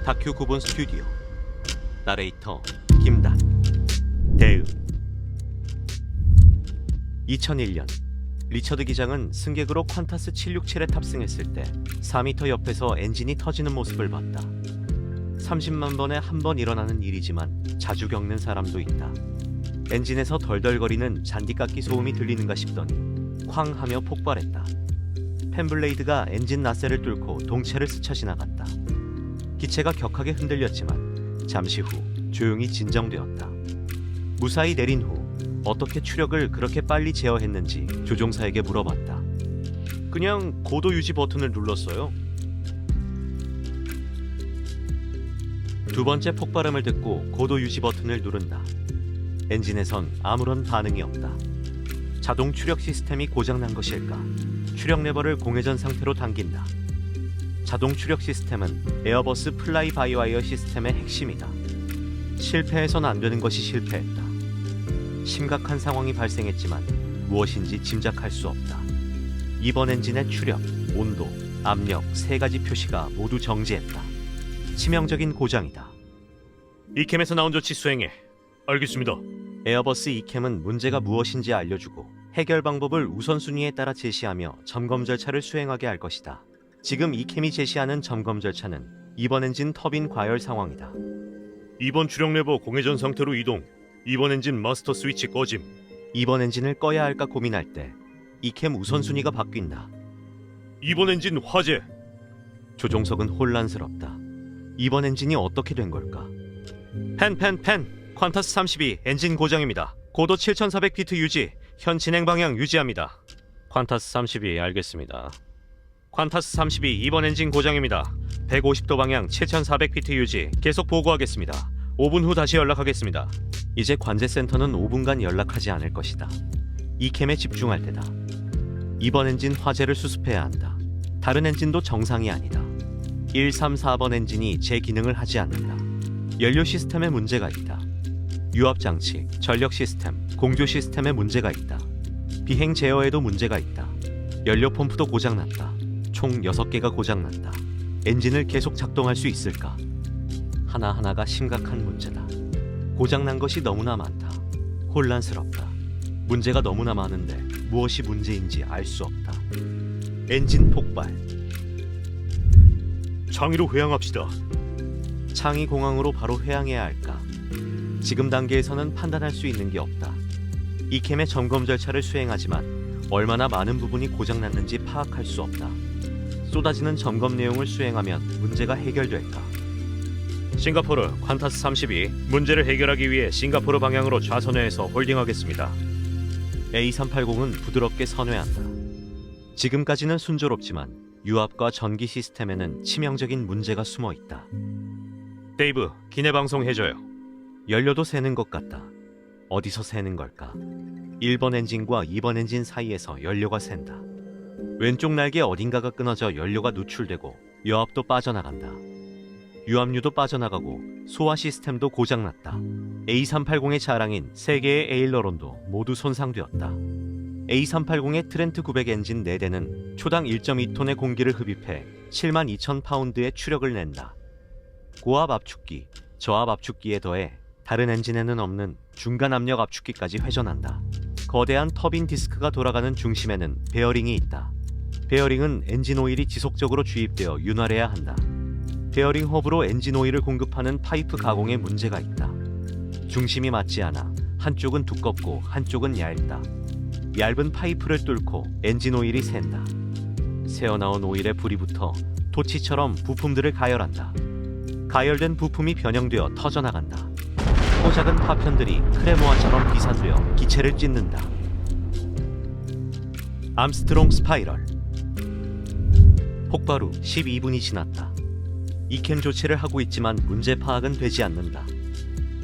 다큐 9분 스튜디오. 나레이터 김단. 대응. 2001년 리처드 기장은 승객으로 퀀타스 767에 탑승했을 때 4m 옆에서 엔진이 터지는 모습을 봤다. 30만 번에 한 번 일어나는 일이지만 자주 겪는 사람도 있다. 엔진에서 덜덜거리는 잔디깎기 소음이 들리는가 싶더니 쾅 하며 폭발했다. 팬블레이드가 엔진 나셀을 뚫고 동체를 스쳐 지나갔다. 기체가 격하게 흔들렸지만 잠시 후 조용히 진정되었다. 무사히 내린 후 어떻게 추력을 그렇게 빨리 제어했는지 조종사에게 물어봤다. 그냥 고도 유지 버튼을 눌렀어요. 두 번째 폭발음을 듣고 고도 유지 버튼을 누른다. 엔진에선 아무런 반응이 없다. 자동 추력 시스템이 고장난 것일까? 추력 레버를 공회전 상태로 당긴다. 자동 추력 시스템은 에어버스 플라이 바이 와이어 시스템의 핵심이다. 실패해선 안 되는 것이 실패했다. 심각한 상황이 발생했지만 무엇인지 짐작할 수 없다. 이번 엔진의 추력, 온도, 압력 세 가지 표시가 모두 정지했다. 치명적인 고장이다. 이캠에서 나온 조치 수행해. 알겠습니다. 에어버스 이캠은 문제가 무엇인지 알려주고 해결 방법을 우선순위에 따라 제시하며 점검 절차를 수행하게 할 것이다. 지금 이캠이 제시하는 점검 절차는 이번 엔진 터빈 과열 상황이다. 2번 추력 레버 공회전 상태로 이동. 2번 엔진 마스터 스위치 꺼짐. 이번 엔진을 꺼야 할까 고민할 때 이캠 우선순위가 바뀐다. 2번 엔진 화재. 조종석은 혼란스럽다. 이번 엔진이 어떻게 된 걸까? 펜. 퀀타스 32 엔진 고장입니다. 고도 7400피트 유지. 현 진행 방향 유지합니다. 퀀타스 32 알겠습니다. 퀀타스 32 2번 엔진 고장입니다. 150도 방향 7400피트 유지. 계속 보고하겠습니다. 5분 후 다시 연락하겠습니다. 이제 관제센터는 5분간 연락하지 않을 것이다. 이캠에 집중할 때다. 이번 엔진 화재를 수습해야 한다. 다른 엔진도 정상이 아니다. 1, 3, 4번 엔진이 제 기능을 하지 않는다. 연료 시스템에 문제가 있다. 유압장치, 전력 시스템, 공조 시스템에 문제가 있다. 비행 제어에도 문제가 있다. 연료 펌프도 고장났다. 총 6개가 고장났다. 엔진을 계속 작동할 수 있을까? 하나하나가 심각한 문제다. 고장난 것이 너무나 많다. 혼란스럽다. 문제가 너무나 많은데 무엇이 문제인지 알 수 없다. 엔진 폭발. 창의로 회항합시다. 창의 공항으로 바로 회항해야 할까? 지금 단계에서는 판단할 수 있는 게 없다. 이캠의 점검 절차를 수행하지만 얼마나 많은 부분이 고장났는지 파악할 수 없다. 쏟아지는 점검 내용을 수행하면 문제가 해결될까? 싱가포르 퀀타스 32 문제를 해결하기 위해 싱가포르 방향으로 좌선회해서 홀딩하겠습니다. A380은 부드럽게 선회한다. 지금까지는 순조롭지만 유압과 전기 시스템에는 치명적인 문제가 숨어 있다. 데이브, 기내 방송 해줘요. 연료도 새는 것 같다. 어디서 새는 걸까? 1번 엔진과 2번 엔진 사이에서 연료가 샌다. 왼쪽 날개 어딘가가 끊어져 연료가 누출되고 여압도 빠져나간다. 유압류도 빠져나가고 소화 시스템도 고장났다. A380의 자랑인 3개의 에일러론도 모두 손상되었다. A380의 트렌트 900 엔진 4대는 초당 1.2톤의 공기를 흡입해 72,000파운드의 추력을 낸다. 고압 압축기, 저압 압축기에 더해 다른 엔진에는 없는 중간 압력 압축기까지 회전한다. 거대한 터빈 디스크가 돌아가는 중심에는 베어링이 있다. 베어링은 엔진 오일이 지속적으로 주입되어 윤활해야 한다. 베어링 홉으로 엔진 오일을 공급하는 파이프 가공에 문제가 있다. 중심이 맞지 않아 한쪽은 두껍고 한쪽은 얇다. 얇은 파이프를 뚫고 엔진 오일이 샌다. 새어나온 오일에 불이 붙어 토치처럼 부품들을 가열한다. 가열된 부품이 변형되어 터져나간다. 작은 파편들이 크레모아처럼 비산되어 기체를 찢는다. 암스트롱 스파이럴. 폭발 후 12분이 지났다. 이캠 조치를 하고 있지만 문제 파악은 되지 않는다.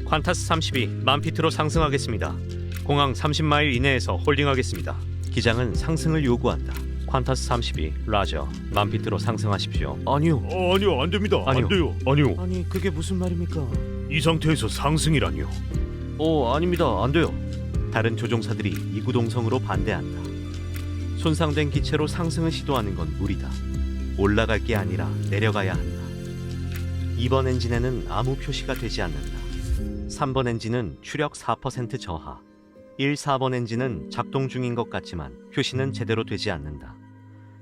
퀀타스 32 만피트로 상승하겠습니다. 공항 30마일 이내에서 홀딩하겠습니다. 기장은 상승을 요구한다. 퀀타스 32 라저 만피트로 상승하십시오. 아니요. 아니요, 안 됩니다. 아니요. 안 돼요. 아니요. 아니 그게 무슨 말입니까? 이 상태에서 상승이라니요. 아닙니다. 안 돼요. 다른 조종사들이 이구동성으로 반대한다. 손상된 기체로 상승을 시도하는 건 무리다. 올라갈 게 아니라 내려가야 한다. 2번 엔진에는 아무 표시가 되지 않는다. 3번 엔진은 추력 4% 저하. 1, 4번 엔진은 작동 중인 것 같지만 표시는 제대로 되지 않는다.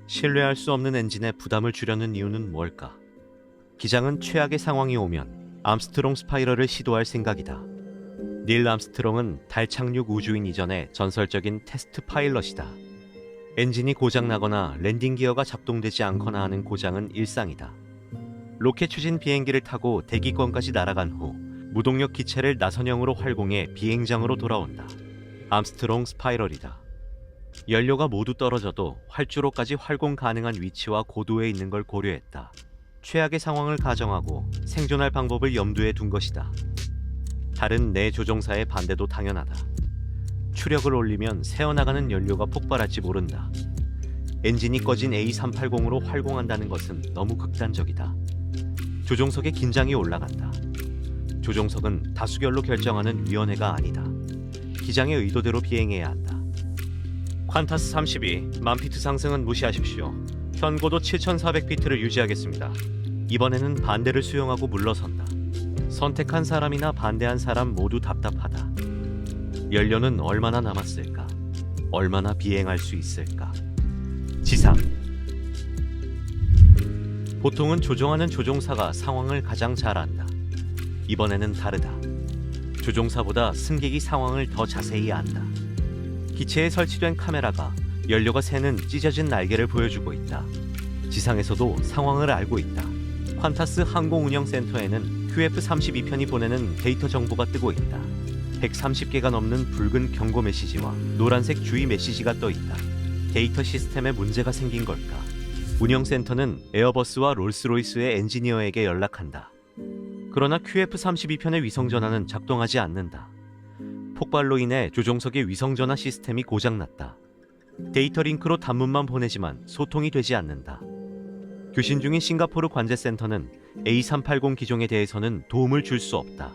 신뢰할 수 없는 엔진에 부담을 주려는 이유는 뭘까? 기장은 최악의 상황이 오면 암스트롱 스파이럴을 시도할 생각이다. 닐 암스트롱은 달 착륙 우주인 이전의 전설적인 테스트 파일럿이다. 엔진이 고장나거나 랜딩 기어가 작동되지 않거나 하는 고장은 일상이다. 로켓 추진 비행기를 타고 대기권까지 날아간 후 무동력 기체를 나선형으로 활공해 비행장으로 돌아온다. 암스트롱 스파이럴이다. 연료가 모두 떨어져도 활주로까지 활공 가능한 위치와 고도에 있는 걸 고려했다. 최악의 상황을 가정하고 생존할 방법을 염두에 둔 것이다. 다른 내 조종사의 반대도 당연하다. 추력을 올리면 새어나가는 연료가 폭발할지 모른다. 엔진이 꺼진 A380으로 활공한다는 것은 너무 극단적이다. 조종석에 긴장이 올라간다. 조종석은 다수결로 결정하는 위원회가 아니다. 기장의 의도대로 비행해야 한다. 퀀타스 32, 만피트 상승은 무시하십시오. 현고도 7400피트를 유지하겠습니다. 이번에는 반대를 수용하고 물러선다. 선택한 사람이나 반대한 사람 모두 답답하다. 연료는 얼마나 남았을까? 얼마나 비행할 수 있을까? 지상. 보통은 조종하는 조종사가 상황을 가장 잘 안다. 이번에는 다르다. 조종사보다 승객이 상황을 더 자세히 안다. 기체에 설치된 카메라가 연료가 새는 찢어진 날개를 보여주고 있다. 지상에서도 상황을 알고 있다. 퀀타스 항공운영센터에는 QF-32편이 보내는 데이터 정보가 뜨고 있다. 130개가 넘는 붉은 경고 메시지와 노란색 주의 메시지가 떠 있다. 데이터 시스템에 문제가 생긴 걸까? 운영센터는 에어버스와 롤스로이스의 엔지니어에게 연락한다. 그러나 QF-32편의 위성전화는 작동하지 않는다. 폭발로 인해 조종석의 위성전화 시스템이 고장났다. 데이터 링크로 단문만 보내지만 소통이 되지 않는다. 교신 중인 싱가포르 관제센터는 A380 기종에 대해서는 도움을 줄 수 없다.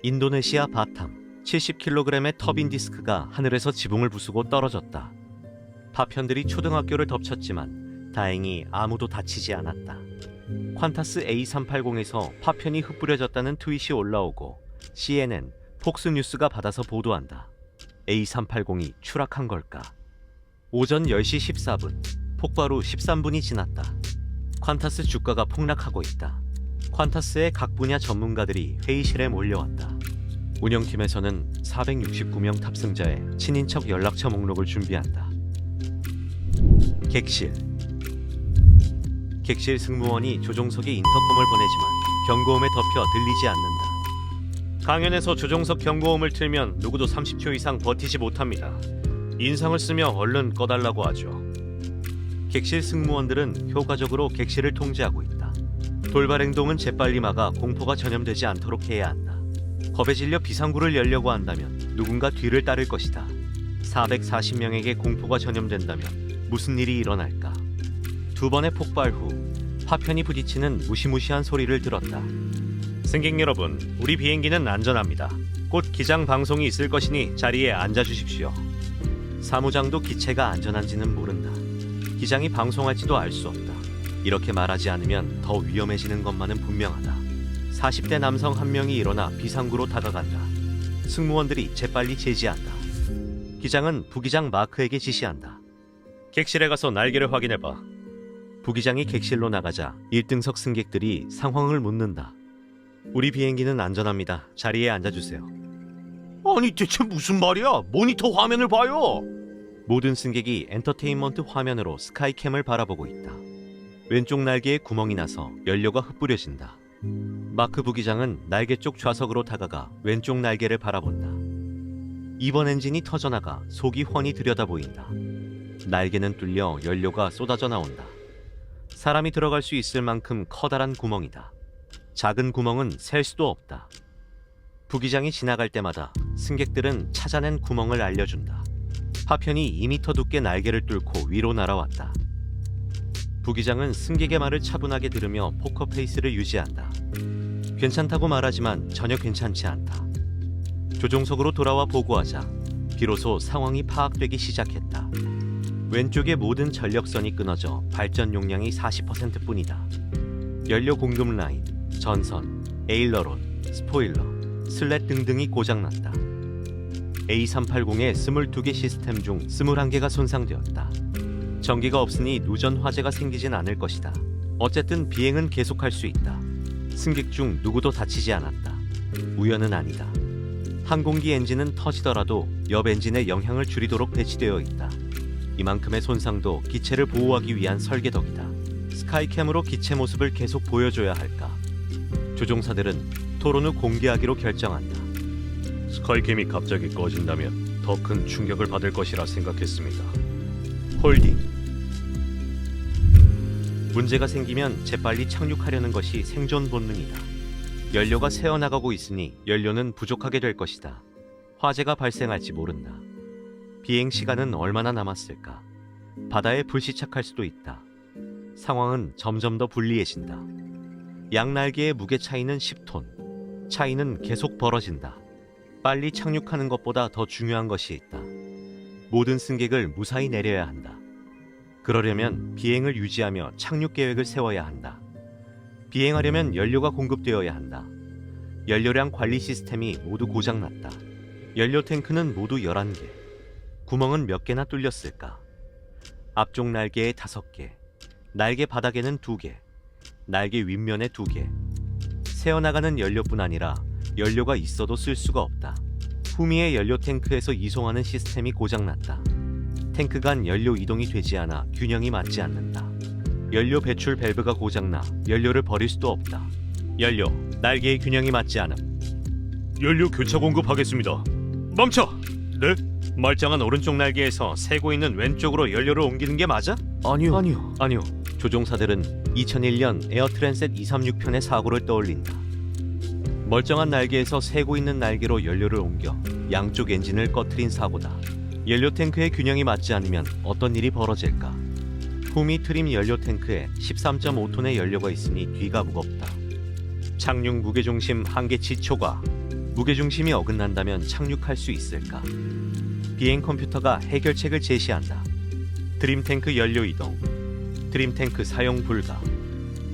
인도네시아 바탐, 70kg의 터빈 디스크가 하늘에서 지붕을 부수고 떨어졌다. 파편들이 초등학교를 덮쳤지만 다행히 아무도 다치지 않았다. 퀀타스 A380에서 파편이 흩뿌려졌다는 트윗이 올라오고 CNN, 폭스뉴스가 받아서 보도한다. A380이 추락한 걸까? 오전 10시 14분, 폭발 후 13분이 지났다. 퀀타스 주가가 폭락하고 있다. 퀀타스의 각 분야 전문가들이 회의실에 몰려왔다. 운영팀에서는 469명 탑승자의 친인척 연락처 목록을 준비한다. 객실. 객실 승무원이 조종석에 인터컴을 보내지만 경고음에 덮여 들리지 않는다. 강연에서 조종석 경고음을 틀면 누구도 30초 이상 버티지 못합니다. 인상을 쓰며 얼른 꺼달라고 하죠. 객실 승무원들은 효과적으로 객실을 통제하고 있다. 돌발 행동은 재빨리 막아 공포가 전염되지 않도록 해야 한다. 겁에 질려 비상구를 열려고 한다면 누군가 뒤를 따를 것이다. 440명에게 공포가 전염된다면 무슨 일이 일어날까? 두 번의 폭발 후 파편이 부딪히는 무시무시한 소리를 들었다. 승객 여러분, 우리 비행기는 안전합니다. 곧 기장 방송이 있을 것이니 자리에 앉아주십시오. 사무장도 기체가 안전한지는 모른다. 기장이 방송할지도 알 수 없다. 이렇게 말하지 않으면 더 위험해지는 것만은 분명하다. 40대 남성 한 명이 일어나 비상구로 다가간다. 승무원들이 재빨리 제지한다. 기장은 부기장 마크에게 지시한다. 객실에 가서 날개를 확인해봐. 부기장이 객실로 나가자 1등석 승객들이 상황을 묻는다. 우리 비행기는 안전합니다. 자리에 앉아주세요. 아니 대체 무슨 말이야? 모니터 화면을 봐요. 모든 승객이 엔터테인먼트 화면으로 스카이캠을 바라보고 있다. 왼쪽 날개에 구멍이 나서 연료가 흩뿌려진다. 마크 부기장은 날개 쪽 좌석으로 다가가 왼쪽 날개를 바라본다. 2번 엔진이 터져나가 속이 훤히 들여다보인다. 날개는 뚫려 연료가 쏟아져 나온다. 사람이 들어갈 수 있을 만큼 커다란 구멍이다. 작은 구멍은 셀 수도 없다. 부기장이 지나갈 때마다 승객들은 찾아낸 구멍을 알려준다. 파편이 2m 두께 날개를 뚫고 위로 날아왔다. 부기장은 승객의 말을 차분하게 들으며 포커페이스를 유지한다. 괜찮다고 말하지만 전혀 괜찮지 않다. 조종석으로 돌아와 보고하자 비로소 상황이 파악되기 시작했다. 왼쪽의 모든 전력선이 끊어져 발전 용량이 40%뿐이다. 연료 공급 라인, 전선, 에일러론, 스포일러, 슬랫 등등이 고장났다. A380의 22개 시스템 중 21개가 손상되었다. 전기가 없으니 누전 화재가 생기진 않을 것이다. 어쨌든 비행은 계속할 수 있다. 승객 중 누구도 다치지 않았다. 우연은 아니다. 항공기 엔진은 터지더라도 옆 엔진의 영향을 줄이도록 배치되어 있다. 이만큼의 손상도 기체를 보호하기 위한 설계덕이다. 스카이캠으로 기체 모습을 계속 보여줘야 할까? 조종사들은 토론 후 공개하기로 결정한다. 스카이캠이 갑자기 꺼진다면 더 큰 충격을 받을 것이라 생각했습니다. 홀딩. 문제가 생기면 재빨리 착륙하려는 것이 생존 본능이다. 연료가 새어나가고 있으니 연료는 부족하게 될 것이다. 화재가 발생할지 모른다. 비행 시간은 얼마나 남았을까? 바다에 불시착할 수도 있다. 상황은 점점 더 불리해진다. 양 날개의 무게 차이는 10톤. 차이는 계속 벌어진다. 빨리 착륙하는 것보다 더 중요한 것이 있다. 모든 승객을 무사히 내려야 한다. 그러려면 비행을 유지하며 착륙 계획을 세워야 한다. 비행하려면 연료가 공급되어야 한다. 연료량 관리 시스템이 모두 고장났다. 연료 탱크는 모두 11개. 구멍은 몇 개나 뚫렸을까? 앞쪽 날개에 5개, 날개 바닥에는 2개, 날개 윗면에 2개. 새어나가는 연료뿐 아니라 연료가 있어도 쓸 수가 없다. 후미의 연료 탱크에서 이송하는 시스템이 고장났다. 탱크 간 연료 이동이 되지 않아 균형이 맞지 않는다. 연료 배출 밸브가 고장나 연료를 버릴 수도 없다. 연료, 날개의 균형이 맞지 않음. 연료 교차 공급하겠습니다. 멈춰! 네? 멀쩡한 오른쪽 날개에서 새고 있는 왼쪽으로 연료를 옮기는 게 맞아? 아니요. 조종사들은 2001년 에어트랜셋 236편의 사고를 떠올린다. 멀쩡한 날개에서 새고 있는 날개로 연료를 옮겨 양쪽 엔진을 꺼트린 사고다. 연료 탱크의 균형이 맞지 않으면 어떤 일이 벌어질까? 후미 트림 연료 탱크에 13.5톤의 연료가 있으니 뒤가 무겁다. 착륙 무게중심 한계치 초과. 무게중심이 어긋난다면 착륙할 수 있을까? 비행 컴퓨터가 해결책을 제시한다. 드림 탱크 연료 이동. 드림 탱크 사용 불가.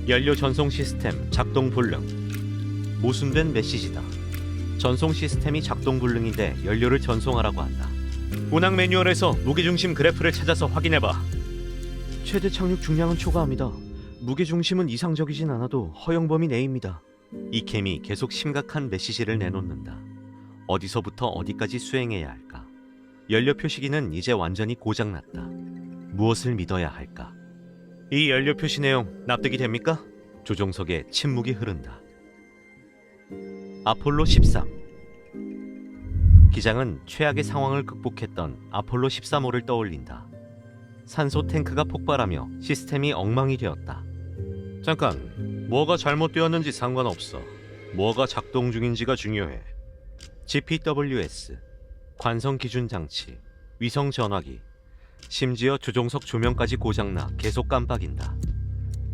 연료 전송 시스템 작동 불능. 모순된 메시지다. 전송 시스템이 작동 불능인데 연료를 전송하라고 한다. 운항 매뉴얼에서 무게중심 그래프를 찾아서 확인해봐. 최대 착륙 중량은 초과합니다. 무게중심은 이상적이진 않아도 허용 범위 내입니다. 이 캠이 계속 심각한 메시지를 내놓는다. 어디서부터 어디까지 수행해야 할까? 연료 표시기는 이제 완전히 고장났다. 무엇을 믿어야 할까? 이 연료 표시 내용 납득이 됩니까? 조종석에 침묵이 흐른다. 아폴로 13. 기장은 최악의 상황을 극복했던 아폴로 13호를 떠올린다. 산소 탱크가 폭발하며 시스템이 엉망이 되었다. 잠깐, 뭐가 잘못되었는지 상관없어. 뭐가 작동 중인지가 중요해. GPWS, 관성 기준 장치, 위성 전화기, 심지어 조종석 조명까지 고장나 계속 깜빡인다.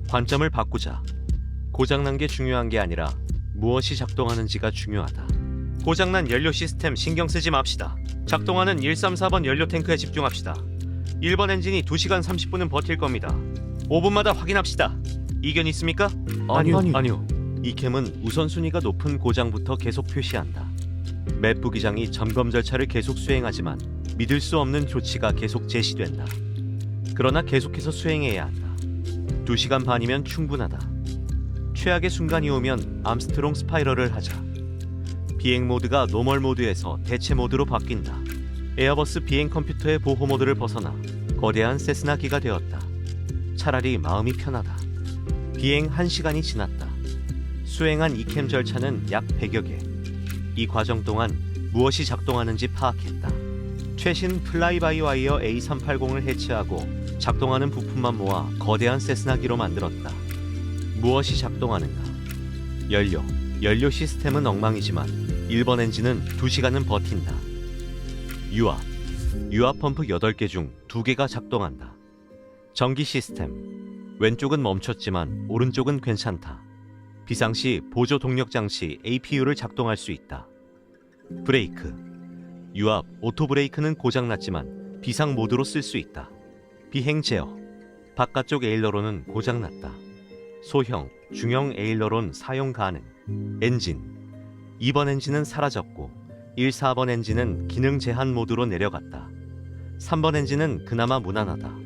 관점을 바꾸자. 고장난 게 중요한 게 아니라 무엇이 작동하는지가 중요하다. 고장난 연료 시스템 신경 쓰지 맙시다. 작동하는 134번 연료 탱크에 집중합시다. 1번 엔진이 2시간 30분은 버틸 겁니다. 5분마다 확인합시다. 이견 있습니까? 아니요. 이 캠은 우선순위가 높은 고장부터 계속 표시한다. 맵 부기장이 점검 절차를 계속 수행하지만 믿을 수 없는 조치가 계속 제시된다. 그러나 계속해서 수행해야 한다. 2시간 반이면 충분하다. 최악의 순간이 오면 암스트롱 스파이럴을 하자. 비행 모드가 노멀 모드에서 대체 모드로 바뀐다. 에어버스 비행 컴퓨터의 보호 모드를 벗어나 거대한 세스나기가 되었다. 차라리 마음이 편하다. 비행 1시간이 지났다. 수행한 이 캠 절차는 약 100여 개. 이 과정 동안 무엇이 작동하는지 파악했다. 최신 플라이바이와이어 A380을 해체하고 작동하는 부품만 모아 거대한 세스나기로 만들었다. 무엇이 작동하는가? 연료 시스템은 엉망이지만 1번 엔진은 2시간은 버틴다. 유압 펌프 8개 중 2개가 작동한다. 전기 시스템, 왼쪽은 멈췄지만 오른쪽은 괜찮다. 비상시 보조 동력 장치 APU를 작동할 수 있다. 브레이크, 유압 오토 브레이크는 고장났지만 비상 모드로 쓸 수 있다. 비행 제어, 바깥쪽 에일러론은 고장났다. 소형, 중형 에일러론 사용 가능. 엔진 2번 엔진은 사라졌고 1, 4번 엔진은 기능 제한 모드로 내려갔다. 3번 엔진은 그나마 무난하다.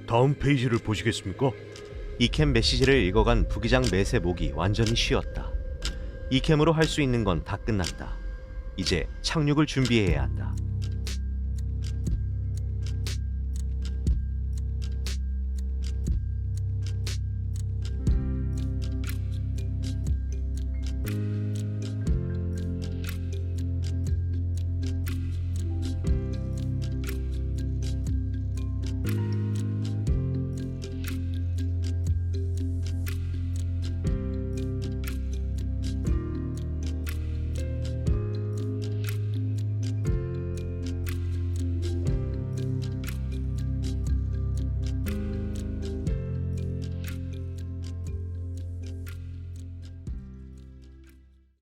다음 페이지를 보시겠습니까? 이캠 메시지를 읽어간 부기장 맷의 목이 완전히 쉬었다. 이캠으로 할 수 있는 건 다 끝났다. 이제 착륙을 준비해야 한다.